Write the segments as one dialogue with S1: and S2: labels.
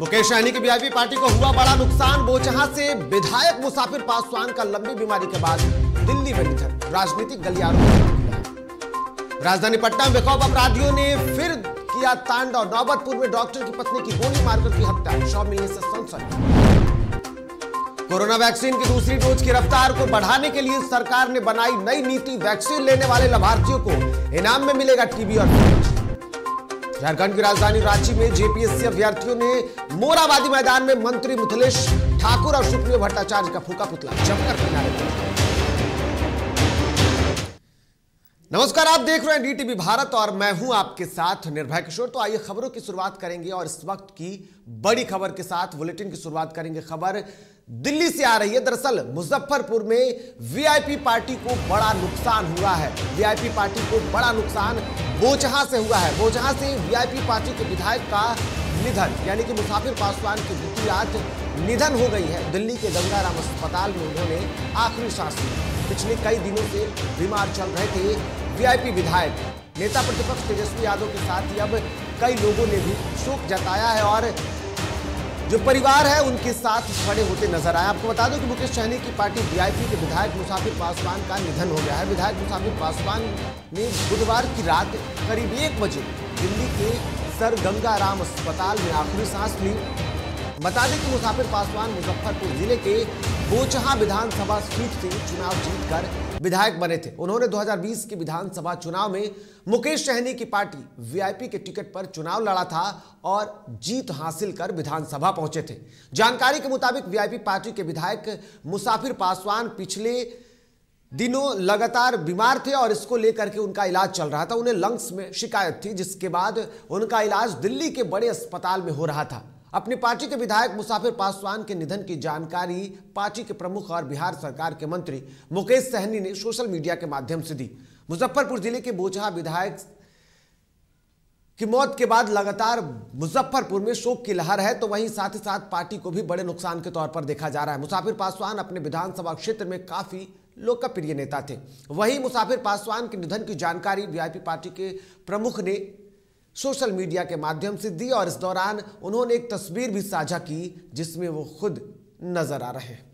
S1: मुकेश सहनी की VIP party को हुआ बड़ा नुकसान। बोचहां से विधायक मुसाफिर पासवान का लंबी बीमारी के बाद दिल्ली में निधन। राजनीतिक गलियारों में राजधानी पटना में बेखौफ अपराधियों ने फिर किया तांडव। नौबतपुर में डॉक्टर की पत्नी की गोली मारकर की हत्या। शव मिलने से सनसनी। कोरोना वैक्सीन की दूसरी डोज की रफ्तार को बढ़ाने के लिए सरकार ने बनाई नई नीति। वैक्सीन लेने वाले लाभार्थियों को इनाम में मिलेगा टीबी और फ्रिज। झारखंड की राजधानी रांची में जेपीएससी अभ्यर्थियों ने मोराबादी मैदान में मंत्री मिथिलेश ठाकुर और सुप्रियो भट्टाचार्य का फूका पुतला जमकर किनारे। नमस्कार, आप देख रहे हैं डीटीवी भारत और मैं हूं आपके साथ निर्भय किशोर। तो आइए खबरों की शुरुआत करेंगे और इस वक्त की बड़ी खबर के साथ बुलेटिन की शुरुआत करेंगे। खबर दिल्ली से आ रही है। दरअसल मुजफ्फरपुर में वीआईपी पार्टी को बड़ा नुकसान हुआ है। वीआईपी पार्टी को बड़ा नुकसान बोचहां से हुआ है। बोचहां से वीआईपी पार्टी के विधायक का निधन यानी कि मुसाफिर पासवान की बीती रात निधन हो गई है। दिल्ली के गंगाराम अस्पताल में उन्होंने आखिरी सांस ली। पिछले कई दिनों से बीमार चल रहे थे वीआईपी विधायक। नेता प्रतिपक्ष तेजस्वी यादव के साथ ही अब कई लोगों ने भी शोक जताया है और जो परिवार है उनके साथ खड़े होते नजर आए। आपको बता दूं कि मुकेश सहनी की पार्टी वीआईपी के विधायक मुसाफिर पासवान का निधन हो गया है। विधायक मुसाफिर पासवान ने बुधवार की रात करीब 1 बजे दिल्ली के सर गंगाराम अस्पताल में आखिरी सांस ली। बता दें कि मुसाफिर पासवान मुजफ्फरपुर जिले के बोचहां विधानसभा सीट से चुनाव जीतकर विधायक बने थे। उन्होंने 2020 के विधानसभा चुनाव में मुकेश सहनी की पार्टी वीआईपी के टिकट पर चुनाव लड़ा था और जीत हासिल कर विधानसभा पहुंचे थे। जानकारी के मुताबिक वीआईपी पार्टी के विधायक मुसाफिर पासवान पिछले दिनों लगातार बीमार थे और इसको लेकर के उनका इलाज चल रहा था। उन्हें लंग्स में शिकायत थी, जिसके बाद उनका इलाज दिल्ली के बड़े अस्पताल में हो रहा था। अपनी पार्टी के विधायक मुसाफिर पासवान के निधन की जानकारी पार्टी के प्रमुख और बिहार सरकार के मंत्री मुकेश सहनी ने सोशल मीडिया के माध्यम से दी। मुजफ्फरपुर जिले के बोचहां विधायक की मौत के बाद लगातार मुजफ्फरपुर में शोक की लहर है, तो वहीं साथ ही साथ पार्टी को भी बड़े नुकसान के तौर पर देखा जा रहा है। मुसाफिर पासवान अपने विधानसभा क्षेत्र में काफी लोकप्रिय नेता थे। वहीं मुसाफिर पासवान के निधन की जानकारी वीआईपी पार्टी के प्रमुख ने सोशल मीडिया के माध्यम से दी और इस दौरान उन्होंने एक तस्वीर भी साझा की जिसमें वो खुद नजर आ रहे हैं।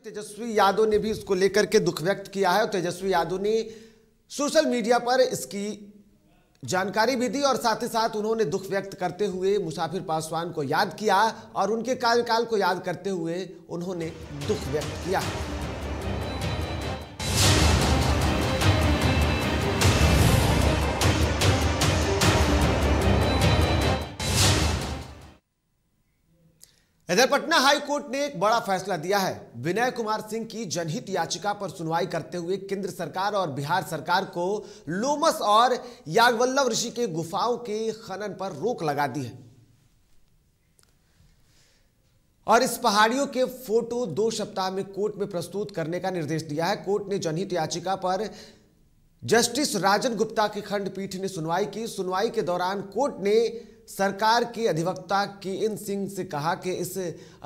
S1: तेजस्वी यादव ने भी इसको लेकर के दुख व्यक्त किया है और तेजस्वी यादव ने सोशल मीडिया पर इसकी जानकारी भी दी और साथ ही साथ उन्होंने दुख व्यक्त करते हुए मुसाफिर पासवान को याद किया और उनके कार्यकाल को याद करते हुए उन्होंने दुख व्यक्त किया। इधर पटना हाई कोर्ट ने एक बड़ा फैसला दिया है। विनय कुमार सिंह की जनहित याचिका पर सुनवाई करते हुए केंद्र सरकार और बिहार सरकार को लोमस और याज्ञवल्क्य ऋषि के गुफाओं के खनन पर रोक लगा दी है और इस पहाड़ियों के फोटो 2 सप्ताह में कोर्ट में प्रस्तुत करने का निर्देश दिया है। कोर्ट ने जनहित याचिका पर जस्टिस राजन गुप्ता की खंडपीठ ने सुनवाई की। सुनवाई के दौरान कोर्ट ने सरकार के अधिवक्ता के.एन. सिंह से कहा कि इस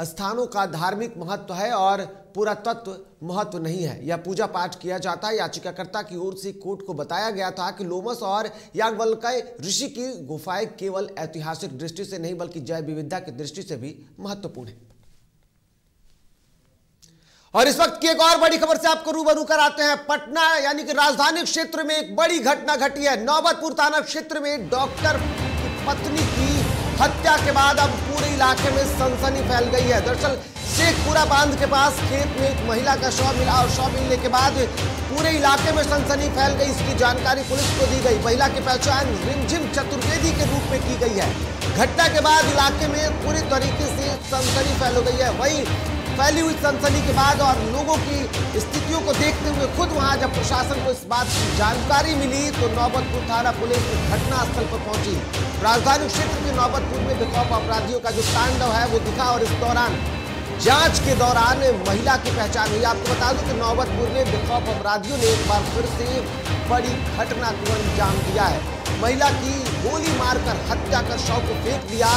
S1: स्थानों का धार्मिक महत्व है और पुरातत्व महत्व नहीं है। यह पूजा पाठ किया जाता है। याचिकाकर्ता की ओर से कोर्ट को बताया गया था कि लोमस और याज्ञवल्क्य ऋषि की गुफाएं केवल ऐतिहासिक दृष्टि से नहीं बल्कि जैव विविधता की दृष्टि से भी महत्वपूर्ण है। और इस वक्त की एक और बड़ी खबर से आपको रूबरू कराते हैं। पटना यानी कि राजधानी क्षेत्र में एक बड़ी घटना घटी है। नौबतपुर थाना क्षेत्र में डॉक्टर पत्नी की हत्या के बाद अब पूरे इलाके में सनसनी फैल गई है। दरअसल शेखपुरा बांध के पास खेत में एक महिला का शव मिला और शव मिलने के बाद पूरे इलाके में सनसनी फैल गई। इसकी जानकारी पुलिस को दी गई। महिला की पहचान रिमझिम चतुर्वेदी के रूप में की गई है। घटना के बाद इलाके में पूरी तरीके से सनसनी फैल हो गई है। वहीं फैली हुई सनसनी के बाद और लोगों की स्थितियों को देखते हुए खुद वहां जब प्रशासन को इस बात की जानकारी मिली तो नौबतपुर थाना पुलिस घटनास्थल पर पहुंची। राजधानी क्षेत्र के नौबतपुर में बेखौफ अपराधियों का जो तांडव है वो दिखा और इस दौरान जांच के दौरान महिला की पहचान हुई। आपको बता दूं कि नौबतपुर में बेखौफ अपराधियों ने एक बार फिर से बड़ी घटना को अंजाम दिया है। महिला की गोली मारकर हत्या कर शव को फेंक दिया।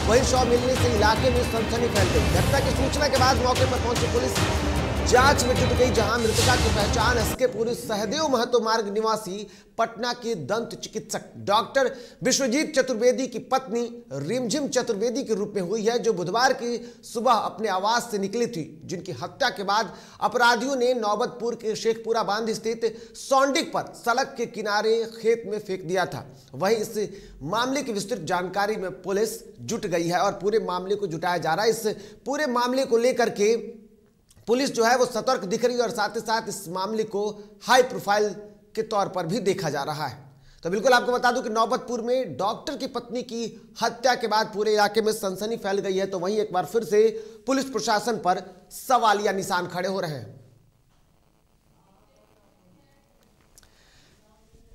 S1: वही शव मिलने से इलाके में सनसनी फैल गई। घटना की सूचना के बाद मौके पर पहुंची पुलिस जांच में जुट गई, जहां मृतका की पहचान एसके पुरी सहदेव महतो मार्ग निवासी पटना के दंत चिकित्सक डॉक्टर विश्वजीत चतुर्वेदी की पत्नी रिमझिम चतुर्वेदी के रूप में हुई है, जो बुधवार की सुबह अपने आवास से निकली थी, जिनकी हत्या के बाद अपराधियों ने नौबतपुर के शेखपुरा बांध स्थित सौंडिक पर सड़क के किनारे खेत में फेंक दिया था। वहीं इस मामले की विस्तृत जानकारी में पुलिस जुट गई है और पूरे मामले को जुटाया जा रहा है। इस पूरे मामले को लेकर के पुलिस जो है वो सतर्क दिख रही है और साथ ही साथ इस मामले को हाई प्रोफाइल के तौर पर भी देखा जा रहा है। तो बिल्कुल आपको बता दूं कि नौबतपुर में डॉक्टर की पत्नी की हत्या के बाद पूरे इलाके में सनसनी फैल गई है। तो वहीं एक बार फिर से पुलिस प्रशासन पर सवालिया निशान खड़े हो रहे हैं।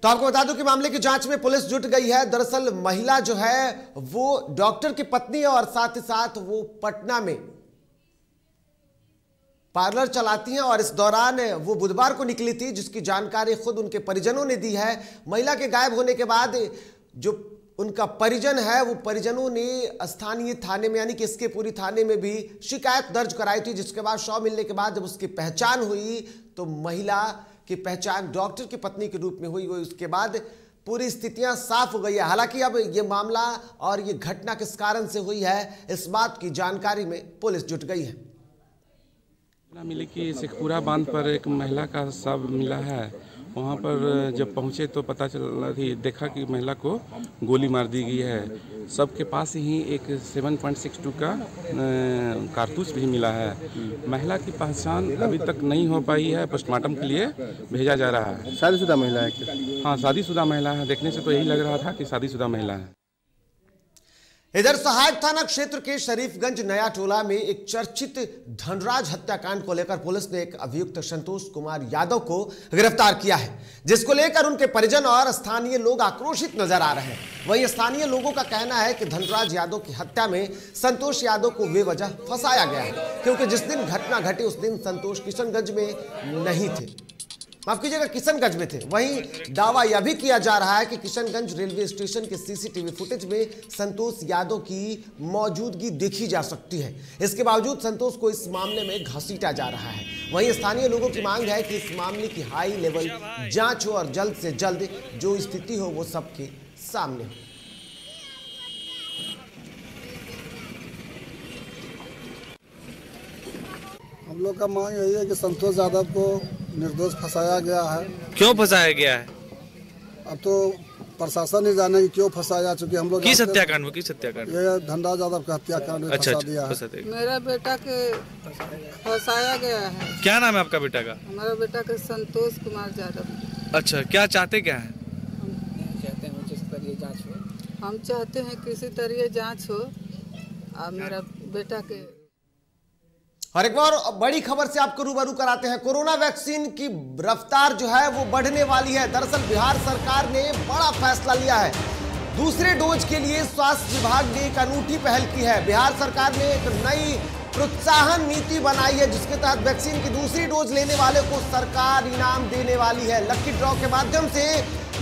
S1: तो आपको बता दूं कि मामले की जांच में पुलिस जुट गई है। दरअसल महिला जो है वो डॉक्टर की पत्नी है और साथ ही साथ वो पटना में पार्लर चलाती हैं और इस दौरान वो बुधवार को निकली थी, जिसकी जानकारी खुद उनके परिजनों ने दी है। महिला के गायब होने के बाद जो उनका परिजन है वो परिजनों ने स्थानीय थाने में यानी कि एसके पुरी थाने में भी शिकायत दर्ज कराई थी, जिसके बाद शव मिलने के बाद जब उसकी पहचान हुई तो महिला की पहचान डॉक्टर की पत्नी के रूप में हुई। उसके बाद पूरी स्थितियां साफ हो गई है। हालांकि अब ये मामला और ये घटना किस कारण से हुई है, इस बात की जानकारी में पुलिस जुट गई है।
S2: मिली कि शेखपुरा बांध पर एक महिला का शव मिला है। वहां पर जब पहुंचे तो पता चला कि देखा कि महिला को गोली मार दी गई है। शव के पास ही एक 7.62 का कारतूस भी मिला है। महिला की पहचान अभी तक नहीं हो पाई है, पोस्टमार्टम के लिए भेजा जा रहा है।
S3: शादीशुदा महिला है क्या?
S2: हाँ, शादीशुदा महिला है। देखने से तो यही लग रहा था कि शादीशुदा महिला है।
S1: इधर सहायक थाना क्षेत्र के शरीफगंज नया टोला में एक चर्चित धनराज हत्याकांड को लेकर पुलिस ने एक अभियुक्त संतोष कुमार यादव को गिरफ्तार किया है, जिसको लेकर उनके परिजन और स्थानीय लोग आक्रोशित नजर आ रहे हैं। वहीं स्थानीय लोगों का कहना है कि धनराज यादव की हत्या में संतोष यादव को बेवजह फंसाया गया है, क्योंकि जिस दिन घटना घटी उस दिन संतोष किशनगंज में नहीं थे, माफ कीजिएगा किशनगंज में थे। वहीं दावा यह भी किया जा रहा है कि किशनगंज रेलवे स्टेशन के सीसीटीवी फुटेज में संतोष यादव की मौजूदगी देखी जा सकती है। इसके बावजूद संतोष को इस मामले में घसीटा जा रहा है। वहीं स्थानीय लोगों की मांग है कि इस मामले की हाई लेवल जांच हो और जल्द से जल्द जो स्थिति हो वो सबके सामने हो।
S3: हम लोग का मांग यही है कि संतोष यादव को निर्दोष फंसाया गया है।
S4: क्यों फंसाया गया है?
S3: अब तो प्रशासन ही जाने कि क्यों फंसाया, चूंकि हम लोग
S4: किस हत्याकांड में? किस हत्याकांड?
S3: ये धनराज यादव का हत्याकांड में फंसा दिया है।
S5: मेरा बेटा के फंसाया गया है।
S4: क्या नाम है आपका बेटा का?
S5: हमारा बेटा का संतोष कुमार यादव।
S4: अच्छा, क्या चाहते क्या है?
S5: हम चाहते हैं किसी तरह जांच हो और मेरा बेटा के।
S1: और एक बार बड़ी खबर से आपको रूबरू कराते हैं। कोरोना वैक्सीन की रफ्तार जो है वो बढ़ने वाली है। दरअसल बिहार सरकार ने बड़ा फैसला लिया है। दूसरे डोज के लिए स्वास्थ्य विभाग ने एक अनूठी पहल की है। बिहार सरकार ने एक नई प्रोत्साहन नीति बनाई है, जिसके तहत वैक्सीन की दूसरी डोज लेने वाले को सरकार इनाम देने वाली है। लकी ड्रॉ के माध्यम से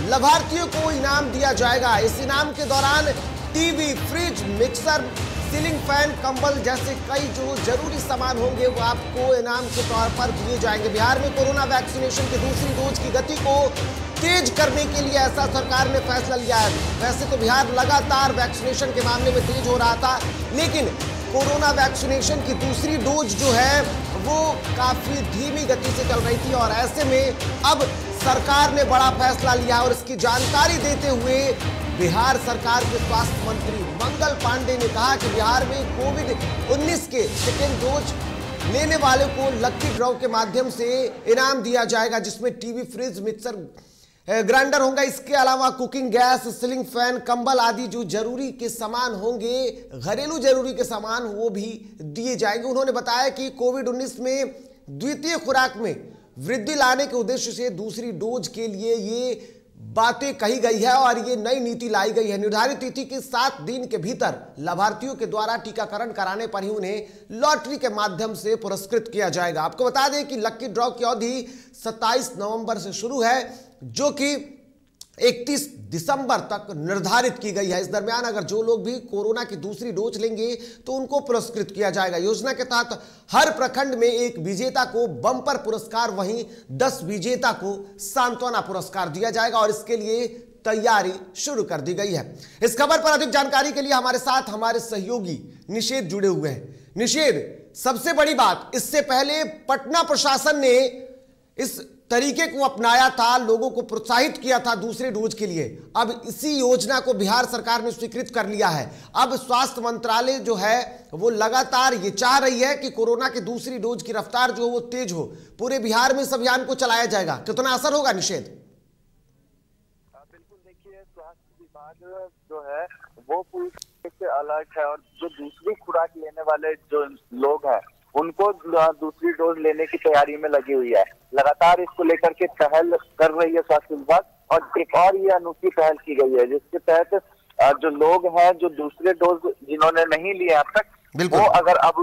S1: लाभार्थियों को इनाम दिया जाएगा। इस इनाम के दौरान TV, fridge, mixer, ceiling fan, कंबल जैसे कई जो जरूरी सामान होंगे वो आपको इनाम के तौर पर दिए जाएंगे। बिहार में कोरोना वैक्सीनेशन की दूसरी डोज की गति को तेज करने के लिए ऐसा सरकार ने फैसला लिया है। वैसे तो बिहार लगातार वैक्सीनेशन के मामले में तेज हो रहा था, लेकिन कोरोना वैक्सीनेशन की दूसरी डोज जो है वो काफी धीमी गति से चल रही थी और ऐसे में अब सरकार ने बड़ा फैसला लिया है। और इसकी जानकारी देते हुए बिहार सरकार के स्वास्थ्य मंत्री मंगल पांडे ने कहा कि बिहार में कोविड-19 के सेकेंड डोज लेने वाले को लकी ड्रॉ के माध्यम से इनाम दिया जाएगा, जिसमें टीवी, फ्रिज, मिक्सर ग्राइंडर होगा। इसके अलावा कुकिंग गैस, सीलिंग फैन, कंबल आदि जो जरूरी के सामान होंगे, घरेलू जरूरी के सामान, वो भी दिए जाएंगे। उन्होंने बताया कि कोविड-19 में द्वितीय खुराक में वृद्धि लाने के उद्देश्य से दूसरी डोज के लिए ये बातें कही गई है और ये नई नीति लाई गई है। निर्धारित तिथि के 7 दिन के भीतर लाभार्थियों के द्वारा टीकाकरण कराने पर ही उन्हें लॉटरी के माध्यम से पुरस्कृत किया जाएगा। आपको बता दें कि लकी ड्रॉ की अवधि 27 नवंबर से शुरू है, जो कि 31 दिसंबर तक निर्धारित की गई है। इस दरमियान अगर जो लोग भी कोरोना की दूसरी डोज लेंगे तो उनको पुरस्कृत किया जाएगा। योजना के तहत हर प्रखंड में एक विजेता को बम्पर पुरस्कार, वहीं 10 विजेता को सांत्वना पुरस्कार दिया जाएगा और इसके लिए तैयारी शुरू कर दी गई है। इस खबर पर अधिक जानकारी के लिए हमारे साथ हमारे सहयोगी निषेध जुड़े हुए हैं। निषेध, सबसे बड़ी बात, इससे पहले पटना प्रशासन ने इस तरीके को अपनाया था, लोगों को प्रोत्साहित किया था दूसरे डोज के लिए। अब इसी योजना को बिहार सरकार ने स्वीकृत कर लिया है। अब स्वास्थ्य मंत्रालय जो है वो लगातार ये चाह रही है कि कोरोना की दूसरी डोज की रफ्तार जो वो तेज हो। पूरे बिहार में इस अभियान को चलाया जाएगा, कितना असर होगा निषेध?
S6: बिल्कुल, देखिए स्वास्थ्य विभाग जो है वो पूरी तरह से अलर्ट है और जो दूसरी खुराक लेने वाले जो लोग हैं उनको दूसरी डोज लेने की तैयारी में लगी हुई है। लगातार इसको लेकर के पहल कर रही है स्वास्थ्य विभाग और एक और ये अनूठी पहल की गई है जिसके तहत जो लोग हैं जो दूसरे डोज जिन्होंने नहीं लिए अब तक, वो अगर अब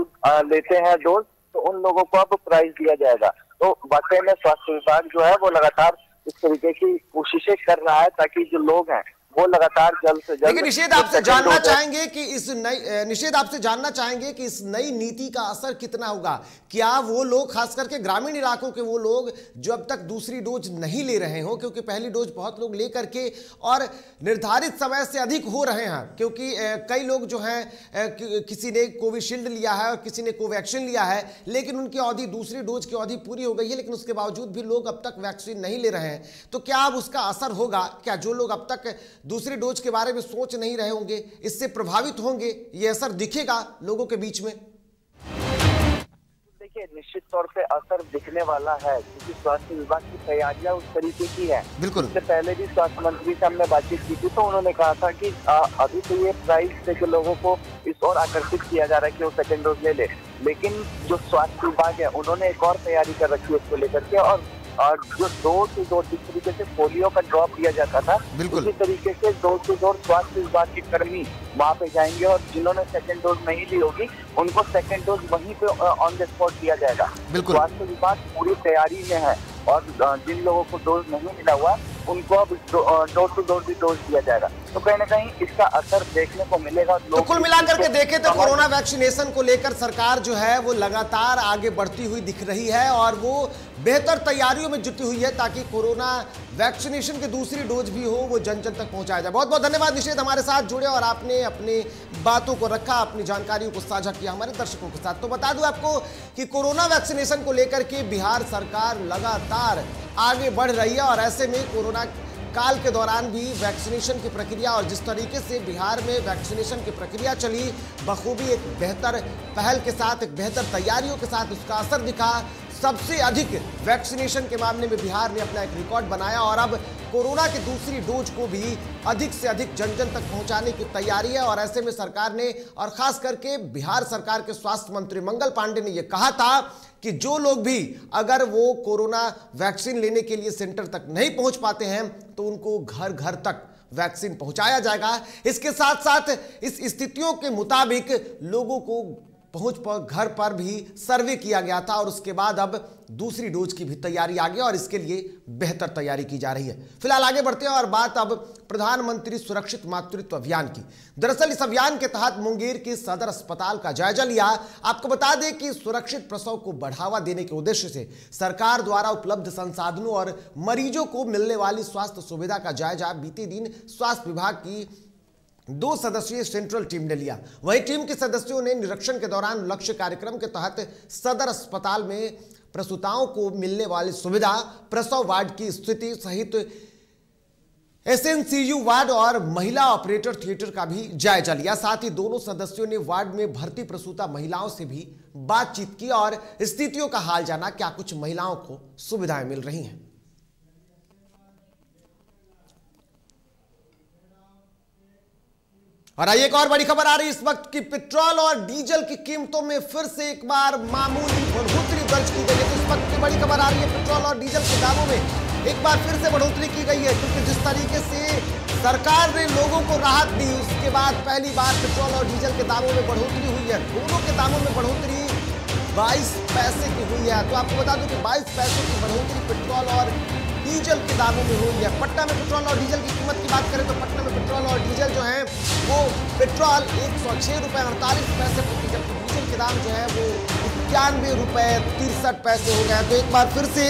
S6: लेते हैं डोज तो उन लोगों को अब प्राइज दिया जाएगा। तो वाकई में स्वास्थ्य विभाग जो है वो लगातार इस तरीके की कोशिशें कर रहा है ताकि जो लोग हैं वो लगातार जल्द से जल्द।
S1: लेकिन निषेध आपसे जानना चाहेंगे कि इस नई नीति का असर कितना होगा? क्या वो लोग, खास करके ग्रामीण इलाकों के वो लोग जो अब तक दूसरी डोज नहीं ले रहे हो, क्योंकि पहली डोज बहुत लोग ले करके और निर्धारित समय से अधिक हो रहे हैं, क्योंकि कई लोग जो हैं किसी ने कोविशील्ड लिया है और किसी ने कोवैक्सीन लिया है, लेकिन उनकी अवधि, दूसरी डोज की अवधि पूरी हो गई है, लेकिन उसके बावजूद भी लोग अब तक वैक्सीन नहीं ले रहे हैं। तो क्या अब उसका असर होगा? क्या जो लोग अब तक दूसरी डोज के बारे में सोच नहीं रहे होंगे इससे प्रभावित होंगे? ये असर दिखेगा लोगों के बीच में?
S6: देखिए, निश्चित तौर पे असर दिखने वाला है क्योंकि स्वास्थ्य विभाग की तैयारियां उस तरीके की है।
S1: बिल्कुल,
S6: इससे पहले भी स्वास्थ्य मंत्री से हमने बातचीत की थी तो उन्होंने कहा था कि अभी तो ये प्राइस से जो लोगों को इस ओर आकर्षित किया जा रहा है कि वो सेकेंड डोज ले ले, लेकिन जो स्वास्थ्य विभाग है उन्होंने एक और तैयारी कर रखी है इसको लेकर के। और जो डोर टू डोर जिस तरीके से पोलियो का ड्रॉप दिया जाता था, उसी तरीके से डोर टू डोर स्वास्थ्य विभाग के कर्मी वहाँ पे जाएंगे और जिन्होंने सेकंड डोज नहीं ली होगी उनको सेकंड डोज वहीं पे ऑन द स्पॉट दिया जाएगा। स्वास्थ्य विभाग पूरी तैयारी में है और जिन लोगों को डोज नहीं मिला हुआ उनको अब डोर टू डोर भी डोज दिया जाएगा। तो कहीं ना कहीं इसका असर देखने को मिलेगा।
S1: तो कुल मिलाकर के देखें तो कोरोना वैक्सीनेशन को लेकर सरकार जो है वो लगातार आगे बढ़ती हुई दिख रही है और वो बेहतर तैयारियों में जुटी हुई है ताकि कोरोना वैक्सीनेशन की दूसरी डोज भी हो वो जन जन तक पहुंचाया जाए। बहुत बहुत धन्यवाद निषेध, हमारे साथ जुड़े और आपने अपनी बातों को रखा, अपनी जानकारियों को साझा किया हमारे दर्शकों के साथ। तो बता दूं आपको कि कोरोना वैक्सीनेशन को लेकर के बिहार सरकार लगातार आगे बढ़ रही है और ऐसे में कोरोना काल के दौरान भी वैक्सीनेशन की प्रक्रिया और जिस तरीके से बिहार में वैक्सीनेशन की प्रक्रिया चली बखूबी एक बेहतर पहल के साथ, एक बेहतर तैयारियों के साथ उसका असर दिखा। सबसे अधिक वैक्सीनेशन के मामले में बिहार ने अपना एक रिकॉर्ड बनाया और अब कोरोना की दूसरी डोज को भी अधिक से अधिक जन जन तक पहुंचाने की तैयारी है। और ऐसे में सरकार ने, और खास करके बिहार सरकार के स्वास्थ्य मंत्री मंगल पांडे ने यह कहा था कि जो लोग भी अगर वो कोरोना वैक्सीन लेने के लिए सेंटर तक नहीं पहुंच पाते हैं तो उनको घर घर तक वैक्सीन पहुंचाया जाएगा। इसके साथ साथ इस स्थितियों के मुताबिक लोगों को घर पर भी सर्वे किया गया था और उसके बाद अब दूसरी डोज की भी तैयारी आ गई और इसके लिए बेहतर तैयारी की जा रही है। फिलहाल आगे बढ़ते हैं और बात अब प्रधानमंत्री सुरक्षित मातृत्व अभियान की। दरअसल इस अभियान के तहत मुंगेर के सदर अस्पताल का जायजा लिया। आपको बता दें कि सुरक्षित प्रसव को बढ़ावा देने के उद्देश्य से सरकार द्वारा उपलब्ध संसाधनों और मरीजों को मिलने वाली स्वास्थ्य सुविधा का जायजा बीते दिन स्वास्थ्य विभाग की 2 सदस्यीय सेंट्रल टीम ने लिया। वही टीम के सदस्यों ने निरीक्षण के दौरान लक्ष्य कार्यक्रम के तहत सदर अस्पताल में प्रसूताओं को मिलने वाली सुविधा, प्रसव वार्ड की स्थिति सहित एसएनसीयू वार्ड और महिला ऑपरेटर थिएटर का भी जायजा लिया। साथ ही दोनों सदस्यों ने वार्ड में भर्ती प्रसूता महिलाओं से भी बातचीत की और स्थितियों का हाल जाना, क्या कुछ महिलाओं को सुविधाएं मिल रही हैं। और आइए एक और बड़ी खबर आ रही है इस वक्त की पेट्रोल और डीजल की कीमतों में फिर से एक बार मामूली बढ़ोतरी दर्ज की गई है। तो इस वक्त की बड़ी खबर आ रही है पेट्रोल और डीजल के दामों में एक बार फिर से बढ़ोतरी की गई है, क्योंकि जिस तरीके से सरकार ने लोगों को राहत दी उसके बाद पहली बार पेट्रोल और डीजल के दामों में बढ़ोतरी हुई है। दोनों के दामों में बढ़ोतरी 22 पैसे की हुई है। तो आपको बता दूं कि 22 पैसे की बढ़ोतरी पेट्रोल और डीजल के दामों में हुई है। पटना में पेट्रोल और डीजल की कीमत की बात करें तो पटना में पेट्रोल और डीजल जो है वो पेट्रोल 106 रुपये 48 पैसे प्रति, जबकि डीजल के दाम जो है वो 91 रुपये 63 पैसे हो गए। तो एक बार फिर से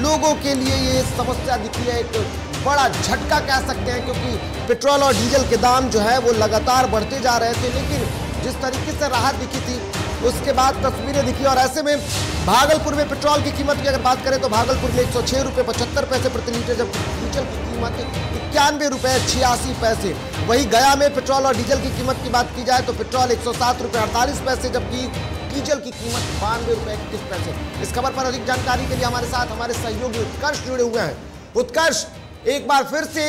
S1: लोगों के लिए ये समस्या दिखी है, एक बड़ा झटका कह सकते हैं, क्योंकि पेट्रोल और डीजल के दाम जो है वो लगातार बढ़ते जा रहे थे, लेकिन जिस तरीके से राहत दिखी थी उसके बाद तस्वीरें दिखी। और ऐसे में भागलपुर में पेट्रोल की कीमत की अगर बात करें तो भागलपुर में 106 रुपये 75 पैसे प्रति लीटर, जबकि डीजल की कीमत 91 रुपये 86 पैसे। वहीं गया में पेट्रोल और डीजल की कीमत की बात की जाए तो पेट्रोल 107 रुपये 48 पैसे, जबकि डीजल की कीमत 92 रुपये 31 पैसे। इस खबर पर अधिक जानकारी के लिए हमारे साथ हमारे सहयोगी उत्कर्ष जुड़े हुए हैं। उत्कर्ष, एक बार फिर से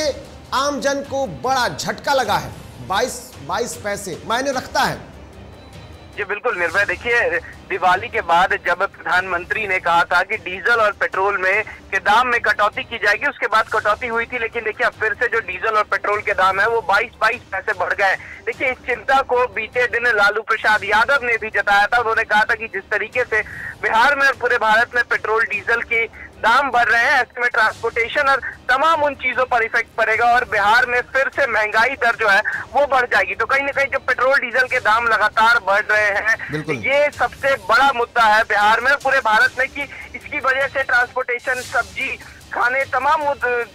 S1: आम जन को बड़ा झटका लगा है, 22 पैसे मायने रखता है।
S6: जी बिल्कुल निर्भय, देखिए दिवाली के बाद जब प्रधानमंत्री ने कहा था कि डीजल और पेट्रोल में के दाम में कटौती की जाएगी, उसके बाद कटौती हुई थी, लेकिन देखिए अब फिर से जो डीजल और पेट्रोल के दाम है वो 22 पैसे बढ़ गए। देखिए इस चिंता को बीते दिन लालू प्रसाद यादव ने भी जताया था। उन्होंने कहा था कि जिस तरीके से बिहार में और पूरे भारत में पेट्रोल डीजल के दाम बढ़ रहे हैं, ऐसे में ट्रांसपोर्टेशन और तमाम उन चीजों पर इफेक्ट पड़ेगा और बिहार में फिर से महंगाई दर जो है वो बढ़ जाएगी। तो कहीं ना कहीं जो पेट्रोल डीजल के दाम लगातार बढ़ रहे हैं, ये सबसे बड़ा मुद्दा है बिहार में, पूरे भारत में, कि इसकी वजह से ट्रांसपोर्टेशन, सब्जी, खाने, तमाम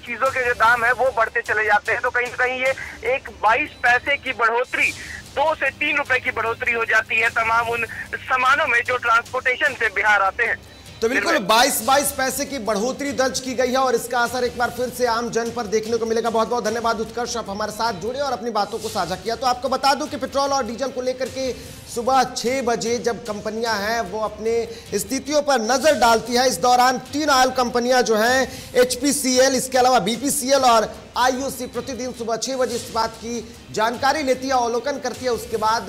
S6: चीजों के जो दाम है वो बढ़ते चले जाते हैं। तो कहीं ना कहीं ये एक 22 पैसे की बढ़ोतरी, 2 से 3 रुपए की बढ़ोतरी हो जाती है तमाम उन सामानों में जो ट्रांसपोर्टेशन से बिहार आते हैं।
S1: तो बिल्कुल 22 पैसे की बढ़ोतरी दर्ज की गई है और इसका असर एक बार फिर से आम जन पर देखने को मिलेगा। बहुत बहुत धन्यवाद उत्कर्ष, आप हमारे साथ जुड़े और अपनी बातों को साझा किया। तो आपको बता दूं कि पेट्रोल और डीजल को लेकर के सुबह 6 बजे जब कंपनियां हैं वो अपने स्थितियों पर नजर डालती है, इस दौरान 3 ऑयल कंपनियां जो हैं HPCL, इसके अलावा BPCL और IOC प्रतिदिन सुबह 6 बजे इस बात की जानकारी लेती है, अवलोकन करती है। उसके बाद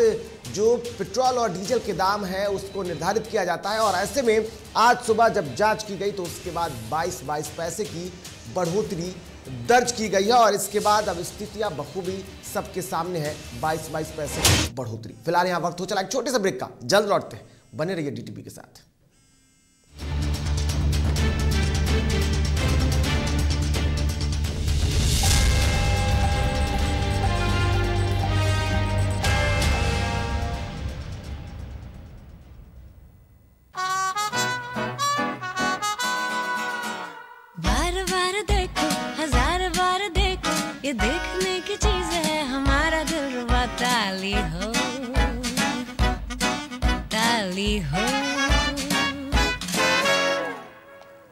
S1: जो पेट्रोल और डीजल के दाम है उसको निर्धारित किया जाता है और ऐसे में आज सुबह जब जांच की गई तो उसके बाद 22 पैसे की बढ़ोतरी दर्ज की गई है और इसके बाद अब स्थितियां बखूबी सबके सामने है, 22 पैसे की बढ़ोतरी। फिलहाल यहां वक्त हो चला एक छोटे से ब्रेक का, जल्द लौटते हैं, बने रहिए DTV के साथ।
S7: ये देखने की चीज है, हमारा दिल रुबा ताली हो, ताली हो।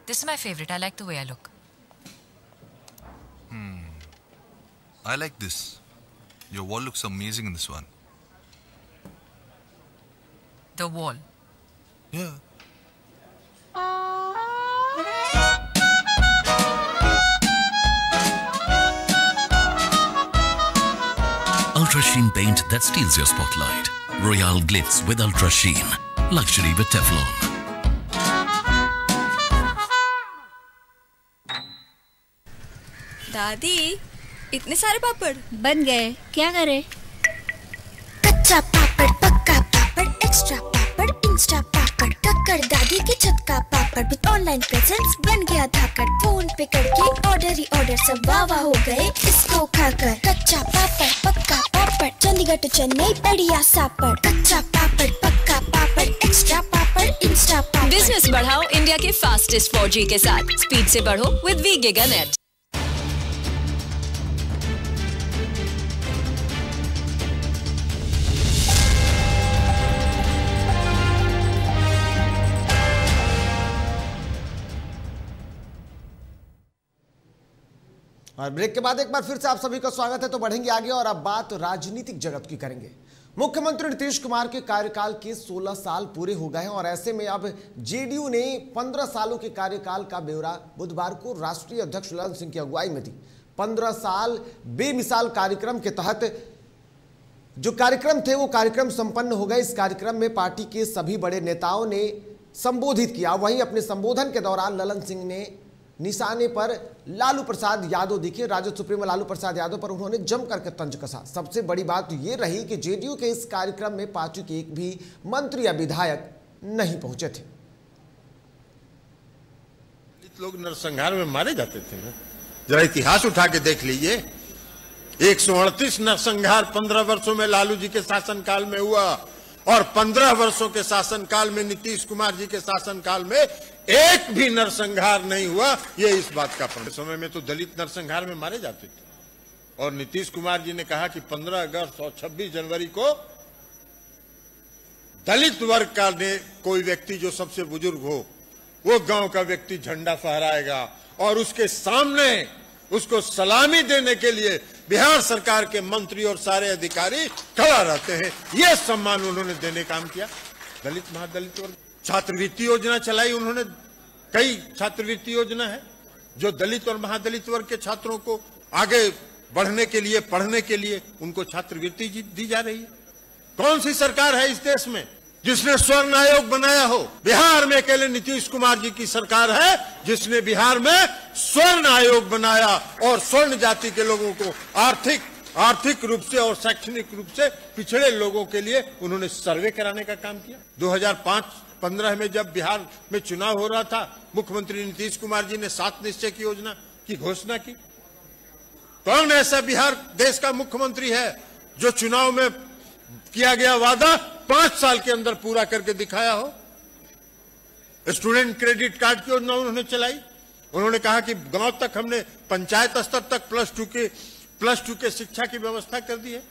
S8: This is my favorite. I like the way I look.
S9: I like this. Your wall looks amazing in this one.
S8: The wall.
S9: Yeah.
S10: Ultra Sheen paint that steals your spotlight. Royale Glitz with Ultra Sheen. Luxury with Teflon.
S7: दादी, इतने सारे पापड़ बन गए, क्या करें?
S11: कच्चा पापड़, पक्का पापड़, extra पापड़, Insta पापड़, टक्कर दादी की छत का पापड़ विद ऑनलाइन प्रेजेंस बन गया धाकड़। फोन पे करके ऑर्डर ही ऑर्डर, सब वाह हो गए इसको खाकर। कच्चा पापड़, पक्का पापड़, चंडीगढ़ टू चेन्नई बढ़िया सापड़। कच्चा पापड़, पक्का पापड़, एक्स्ट्रा पापड़, इंस्टा पापड़।
S7: बिजनेस बढ़ाओ इंडिया के फास्टेस्ट 4G के साथ, स्पीड से बढ़ो विद वी गिगानेट।
S1: और ब्रेक के बाद एक बार फिर से आप सभी का स्वागत है। तो बढ़ेंगे आगे और अब बात राजनीतिक जगत की करेंगे। मुख्यमंत्री नीतीश कुमार के कार्यकाल के 16 साल पूरे हो गए हैं और ऐसे में अब जेडीयू ने 15 सालों के कार्यकाल का ब्यौरा बुधवार को राष्ट्रीय अध्यक्ष ललन सिंह की अगुवाई में दी। 15 साल बेमिसाल कार्यक्रम के तहत जो कार्यक्रम थे वो कार्यक्रम संपन्न हो गए। इस कार्यक्रम में पार्टी के सभी बड़े नेताओं ने संबोधित किया। वहीं अपने संबोधन के दौरान ललन सिंह ने निशाने पर लालू प्रसाद यादव दिखे। राजद सुप्रीमो लालू प्रसाद यादव पर उन्होंने जम करके तंज कसा। सबसे बड़ी बात ये रही कि जेडीयू के इस कार्यक्रम में पार्टी के एक भी मंत्री या विधायक नहीं पहुंचे थे।
S12: दलित लोग नरसंहार में मारे जाते थे ना। जरा इतिहास उठा के देख लीजिए, 138 नरसंहार 15 वर्षों में लालू जी के शासनकाल में हुआ और 15 वर्षों के शासनकाल में नीतीश कुमार जी के शासनकाल में एक भी नरसंहार नहीं हुआ। ये इस बात का समय में तो दलित नरसंहार में मारे जाते थे और नीतीश कुमार जी ने कहा कि 15 अगस्त और 26 जनवरी को दलित वर्ग का ने कोई व्यक्ति जो सबसे बुजुर्ग हो वो गांव का व्यक्ति झंडा फहराएगा और उसके सामने उसको सलामी देने के लिए बिहार सरकार के मंत्री और सारे अधिकारी खड़ा रहते हैं। ये सम्मान उन्होंने देने काम किया। दलित महादलित वर्ग छात्रवृत्ति योजना चलाई उन्होंने, कई छात्रवृत्ति योजना है जो दलित और महादलित वर्ग के छात्रों को आगे बढ़ने के लिए, पढ़ने के लिए उनको छात्रवृत्ति दी जा रही है। कौन सी सरकार है इस देश में जिसने स्वर्ण आयोग बनाया हो? बिहार में अकेले नीतीश कुमार जी की सरकार है जिसने बिहार में स्वर्ण आयोग बनाया और स्वर्ण जाति के लोगों को आर्थिक रूप से और शैक्षणिक रूप से पिछड़े लोगों के लिए उन्होंने सर्वे कराने का काम किया। 2005-15 में जब बिहार में चुनाव हो रहा था, मुख्यमंत्री नीतीश कुमार जी ने 7 निश्चय की योजना की घोषणा की। कौन ऐसा बिहार देश का मुख्यमंत्री है जो चुनाव में किया गया वादा 5 साल के अंदर पूरा करके दिखाया हो? स्टूडेंट क्रेडिट कार्ड की योजना उन्होंने चलाई। उन्होंने कहा कि गांव तक हमने पंचायत स्तर तक प्लस टू के शिक्षा की व्यवस्था कर दी है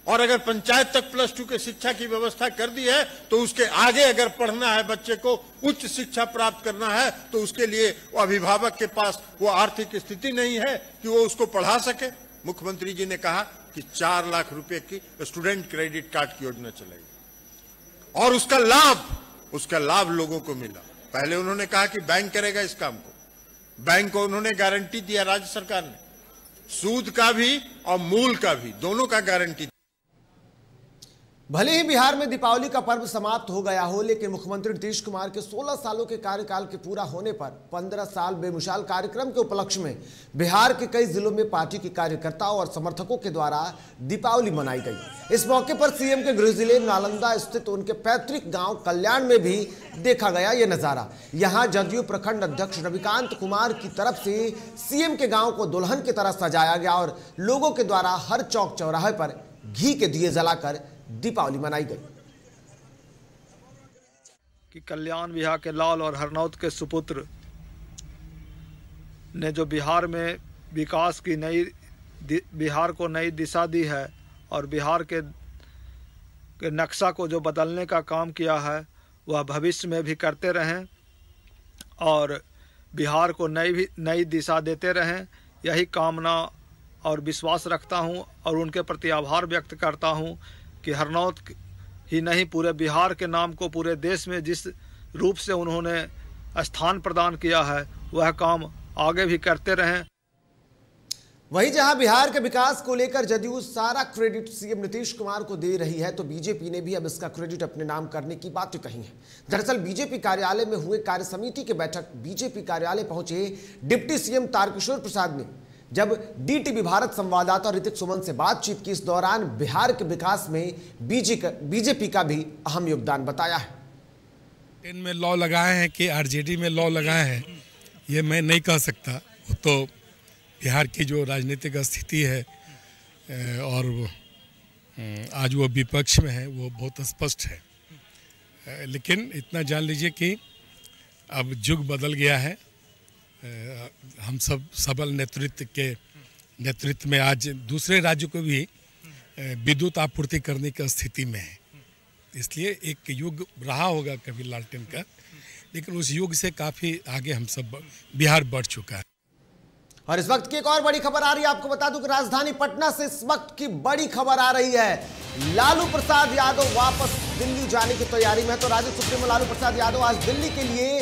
S12: और अगर पंचायत तक +2 के शिक्षा की व्यवस्था कर दी है तो उसके आगे अगर पढ़ना है, बच्चे को उच्च शिक्षा प्राप्त करना है तो उसके लिए वो अभिभावक के पास वो आर्थिक स्थिति नहीं है कि वो उसको पढ़ा सके। मुख्यमंत्री जी ने कहा कि 4 लाख रुपए की स्टूडेंट क्रेडिट कार्ड की योजना चलाई और उसका लाभ लोगों को मिला। पहले उन्होंने कहा कि बैंक करेगा इस काम को, बैंक को उन्होंने गारंटी दिया, राज्य सरकार ने सूद का भी और मूल का भी, दोनों का गारंटी।
S1: भले ही बिहार में दीपावली का पर्व समाप्त हो गया हो, लेकिन मुख्यमंत्री नीतीश कुमार के 16 सालों के कार्यकाल के पूरा होने पर 15 साल बेमिसाल कार्यक्रम के उपलक्ष्य में बिहार के कई जिलों में पार्टी के कार्यकर्ताओं और समर्थकों के द्वारा दीपावली मनाई गई। इस मौके पर सीएम के गृह जिले नालंदा स्थित उनके पैतृक गांव कल्याण में भी देखा गया ये नजारा। यहाँ जदयू प्रखंड अध्यक्ष रविकांत कुमार की तरफ से सीएम के गाँव को दुल्हन की तरह सजाया गया और लोगों के द्वारा हर चौक चौराहे पर घी के दिए जलाकर दीपावली मनाई गई।
S13: कि कल्याण विहार के लाल और हरनौत के सुपुत्र ने जो बिहार में विकास की बिहार को नई दिशा दी है और बिहार के नक्शा को जो बदलने का काम किया है वह भविष्य में भी करते रहें और बिहार को नई दिशा देते रहें, यही कामना और विश्वास रखता हूं और उनके प्रति आभार व्यक्त करता हूं कि हरनौत ही नहीं पूरे बिहार के नाम को पूरे देश में जिस रूप से उन्होंने स्थान प्रदान किया है वह काम आगे भी करते रहें।
S1: वहीं जहां बिहार के विकास को लेकर जदयू सारा क्रेडिट सीएम नीतीश कुमार को दे रही है तो बीजेपी ने भी अब इसका क्रेडिट अपने नाम करने की बातें कही है। दरअसल बीजेपी कार्यालय में हुए कार्य समिति की बैठक बीजेपी कार्यालय पहुंचे डिप्टी सीएम तारकिशोर प्रसाद ने जब डीटीवी भारत संवाददाता ऋतिक सुमन से बातचीत की, इस दौरान बिहार के विकास में बीजेपी का भी अहम योगदान बताया है।
S14: 10 में लॉ लगाए हैं कि आरजेडी में लॉ लगाए हैं ये मैं नहीं कह सकता, वो तो बिहार की जो राजनीतिक स्थिति है और आज वो विपक्ष में है वो बहुत स्पष्ट है। लेकिन इतना जान लीजिए कि अब युग बदल गया है। हम सब सबल नेतृत्व में आज दूसरे राज्यों को भी विद्युत आपूर्ति करने की स्थिति में है। इसलिए एक युग रहा होगा कभी लालटेन का, लेकिन उस युग से काफ़ी आगे हम सब बिहार बढ़ चुका है।
S1: और इस वक्त की एक और बड़ी खबर आ रही है, आपको बता दूं कि राजधानी पटना से इस वक्त की बड़ी खबर आ रही है। लालू प्रसाद यादव वापस दिल्ली जाने की तैयारी में है, तो राजद सुप्रीमो लालू प्रसाद यादव आज दिल्ली के लिए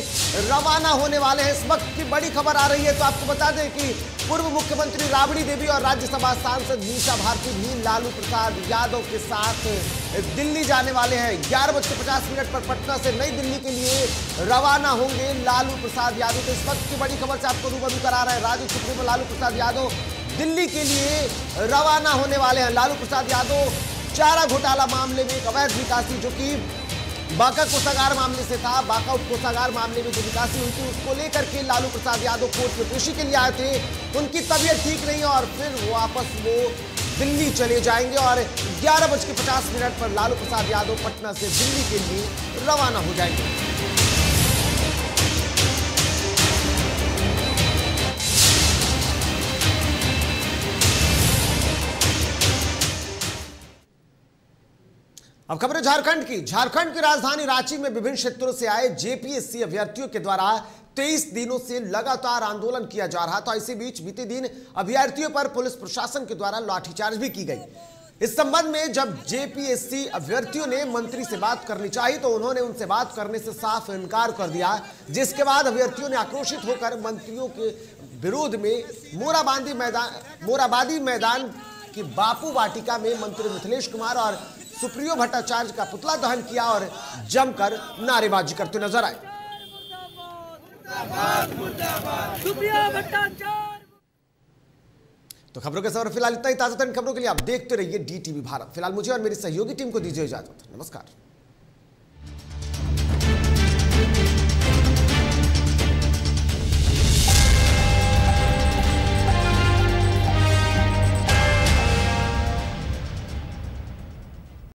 S1: रवाना होने वाले हैं। इस वक्त की बड़ी खबर आ रही है, तो आपको बता दें कि पूर्व मुख्यमंत्री राबड़ी देवी और राज्यसभा सांसद मीसा भारती भी लालू प्रसाद यादव के साथ दिल्ली जाने वाले हैं। 11:50 पर पटना से नई दिल्ली के लिए रवाना होंगे लालू प्रसाद यादव। तो इस वक्त की बड़ी खबर से आपको रूबरू करा रहे हैं, राजद सुप्रीमो लालू प्रसाद यादव दिल्ली के लिए रवाना होने वाले हैं। लालू प्रसाद यादव चारा घोटाला मामले में एक अवैध निकासी जो कि बांका कोषागार मामले से था। बांका उप कोषागार मामले में जो निकासी हुई थी उसको लेकर के लालू प्रसाद यादव कोर्ट में पेशी के लिए आए थे। उनकी तबीयत ठीक नहीं और फिर वापस वो दिल्ली चले जाएंगे और 11:50 पर लालू प्रसाद यादव पटना से दिल्ली के लिए रवाना हो जाएंगे। अब खबर है झारखंड की। झारखंड की राजधानी रांची में विभिन्न क्षेत्रों से आए जेपीएससी अभ्यर्थियों के द्वारा 23 दिनों से लगातार आंदोलन किया जा रहा था। इसी बीच बीते दिन अभ्यर्थियों पर पुलिस प्रशासन के द्वारा लाठीचार्ज भी की गई। इस संबंध में जब जेपीएससी अभ्यर्थियों ने मंत्री से बात करनी चाहिए तो उन्होंने उनसे बात करने से साफ इनकार कर दिया, जिसके बाद अभ्यर्थियों ने आक्रोशित होकर मंत्रियों के विरोध में मोराबादी मैदान की बापू वाटिका में मंत्री मिथिलेश कुमार और सुप्रियो भट्टाचार्य का पुतला दहन किया और जमकर नारेबाजी करते नजर आए। तो खबरों के सफर फिलहाल इतना ही। ताजा तरीन खबरों के लिए आप देखते रहिए DTV भारत। फिलहाल मुझे और मेरी सहयोगी टीम को दीजिए इजाजत। नमस्कार।